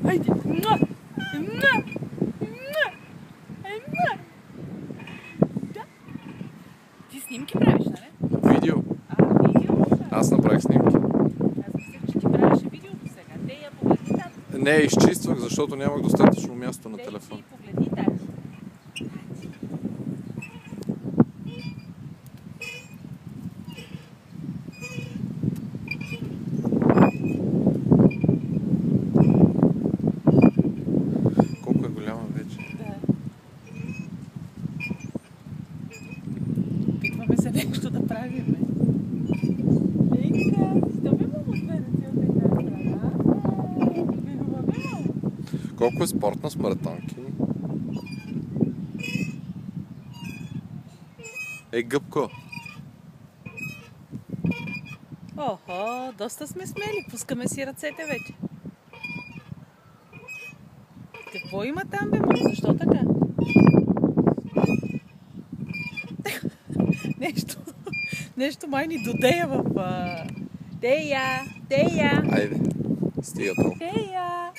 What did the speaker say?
Хайде! Да. Ти снимки правиш, нали? Видео. Видео? Аз направих снимки. Аз мислех, че ти правеше видеото сега. Те я погледни там. Не, изчиствах, защото нямах достатъчно място на Те телефон. ти погледни тази. Колко е голяма вече. Да. Питваме се нещо да правим. Ейка, що бе мамо две ръце от една страна? Бегова бе мамо. Колко е спортна с маратонки. Ей, гъбко. Охо, доста сме смели. Пускаме си ръцете вече. Какво има там, бе, мамо? Защо така? Нещо май ни додея в... Тея! Айде, стига толкова. Тея!